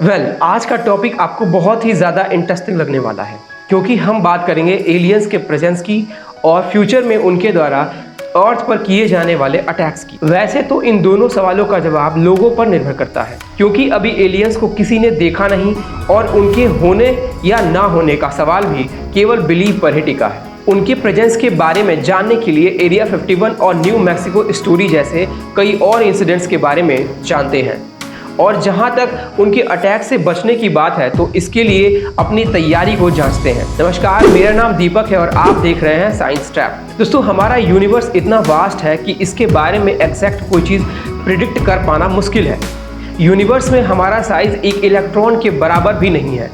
आज का टॉपिक आपको बहुत ही ज़्यादा इंटरेस्टिंग लगने वाला है, क्योंकि हम बात करेंगे एलियंस के प्रेजेंस की और फ्यूचर में उनके द्वारा अर्थ पर किए जाने वाले अटैक्स की। वैसे तो इन दोनों सवालों का जवाब लोगों पर निर्भर करता है, क्योंकि अभी एलियंस को किसी ने देखा नहीं और उनके होने या ना होने का सवाल भी केवल बिलीव पर ही टिका है। उनके प्रेजेंस के बारे में जानने के लिए एरिया 51 और न्यू मैक्सिको स्टोरी जैसे कई और इंसिडेंट्स के बारे में जानते हैं। और जहां तक उनके अटैक से बचने की बात है तो इसके लिए अपनी तैयारी को जांचते हैं। नमस्कार, मेरा नाम दीपक है और आप देख रहे हैं साइंस ट्रैप। दोस्तों, हमारा यूनिवर्स इतना वास्ट है कि इसके बारे में एग्जैक्ट कोई चीज़ प्रिडिक्ट कर पाना मुश्किल है। यूनिवर्स में हमारा साइज एक इलेक्ट्रॉन के बराबर भी नहीं है।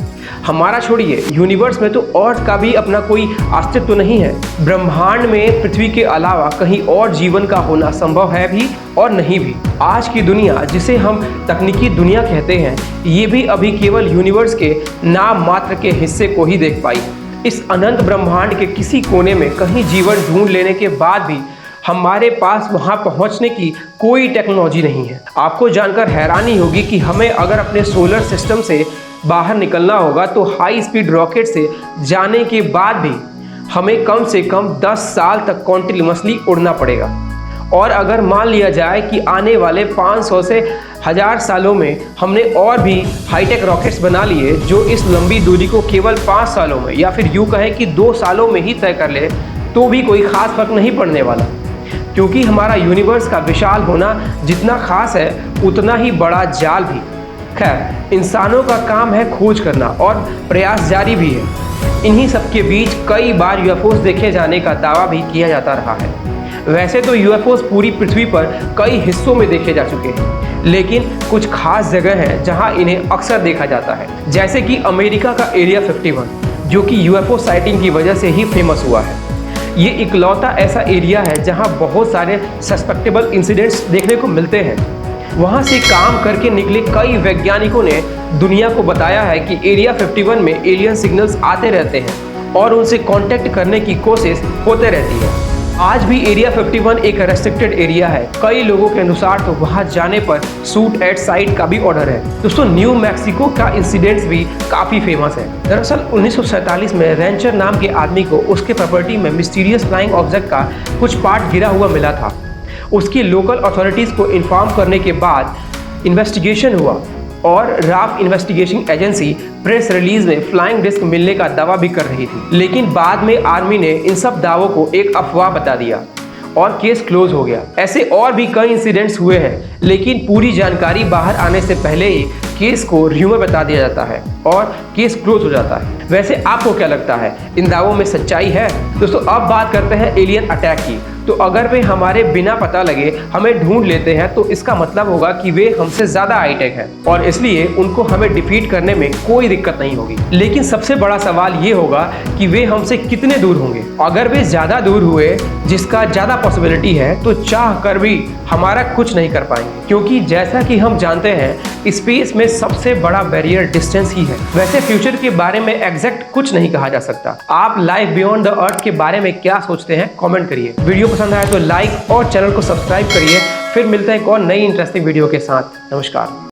हमारा छोड़िए, यूनिवर्स में तो अर्थ का भी अपना कोई अस्तित्व नहीं है। ब्रह्मांड में पृथ्वी के अलावा कहीं और जीवन का होना संभव है भी और नहीं भी। आज की दुनिया, जिसे हम तकनीकी दुनिया कहते हैं, ये भी अभी केवल यूनिवर्स के नाम मात्र के हिस्से को ही देख पाई। इस अनंत ब्रह्मांड के किसी कोने में कहीं जीवन ढूंढ लेने के बाद भी हमारे पास वहां पहुंचने की कोई टेक्नोलॉजी नहीं है। आपको जानकर हैरानी होगी कि हमें अगर अपने सोलर सिस्टम से बाहर निकलना होगा तो हाई स्पीड रॉकेट से जाने के बाद भी हमें कम से कम 10 साल तक कॉन्टिन्यूअसली उड़ना पड़ेगा। और अगर मान लिया जाए कि आने वाले 500 से 1000 सालों में हमने और भी हाईटेक रॉकेट्स बना लिए जो इस लंबी दूरी को केवल 5 सालों में या फिर यूँ कहें कि 2 सालों में ही तय कर ले, तो भी कोई ख़ास फर्क नहीं पड़ने वाला, क्योंकि हमारा यूनिवर्स का विशाल होना जितना खास है उतना ही बड़ा जाल भी। खैर, इंसानों का काम है खोज करना और प्रयास जारी भी है। इन्हीं सब के बीच कई बार यूएफओस देखे जाने का दावा भी किया जाता रहा है। वैसे तो यूएफओस पूरी पृथ्वी पर कई हिस्सों में देखे जा चुके हैं, लेकिन कुछ खास जगह हैं जहां इन्हें अक्सर देखा जाता है, जैसे कि अमेरिका का एरिया 51, जो कि यूएफओ साइटिंग की वजह से ही फेमस हुआ है। ये इकलौता ऐसा एरिया है जहां बहुत सारे सस्पेक्टेबल इंसिडेंट्स देखने को मिलते हैं। वहां से काम करके निकले कई वैज्ञानिकों ने दुनिया को बताया है कि एरिया 51 में एलियन सिग्नल्स आते रहते हैं और उनसे कांटेक्ट करने की कोशिश होते रहती है। आज भी एरिया 51 एक रेस्ट्रिक्टेड एरिया है। कई लोगों के अनुसार तो वहां जाने पर शूट एट साइट का भी ऑर्डर है। दोस्तों, न्यू मैक्सिको का इंसिडेंट्स भी काफ़ी फेमस है। दरअसल 1947 में रेंचर नाम के आदमी को उसके प्रॉपर्टी में मिस्टीरियस फ्लाइंग ऑब्जेक्ट का कुछ पार्ट गिरा हुआ मिला था। उसकी लोकल अथॉरिटीज़ को इन्फॉर्म करने के बाद इन्वेस्टिगेशन हुआ और RAF investigation agency press release में फ्लाइंग डिस्क मिलने का दावा भी कर रही थी, लेकिन बाद में आर्मी ने इन सब दावों को एक अफवाह बता दिया और केस क्लोज हो गया। ऐसे और भी कई इंसिडेंट्स हुए हैं, लेकिन पूरी जानकारी बाहर आने से पहले ही केस को र्यूमर बता दिया जाता है और केस क्लोज हो जाता है। वैसे आपको क्या लगता है, इन दावों में सच्चाई है? दोस्तों, अब बात करते हैं एलियन अटैक की। तो अगर वे हमारे बिना पता लगे हमें ढूंढ लेते हैं तो इसका मतलब होगा कि वे हमसे ज़्यादा हाईटेक हैं और इसलिए उनको हमें डिफीट करने में कोई दिक्कत नहीं होगी। लेकिन सबसे बड़ा सवाल ये होगा कि वे हमसे कितने दूर होंगे। अगर वे ज़्यादा दूर हुए, जिसका ज़्यादा पॉसिबिलिटी है, तो चाह कर भी हमारा कुछ नहीं कर पाएंगे, क्योंकि जैसा कि हम जानते हैं स्पेस में सबसे बड़ा बैरियर डिस्टेंस ही है। वैसे फ्यूचर के बारे में एग्जैक्ट कुछ नहीं कहा जा सकता। आप लाइफ बियॉन्ड द अर्थ के बारे में क्या सोचते हैं, कमेंट करिए। वीडियो पसंद आए तो लाइक और चैनल को सब्सक्राइब करिए। फिर मिलते हैं एक और नई इंटरेस्टिंग वीडियो के साथ। नमस्कार।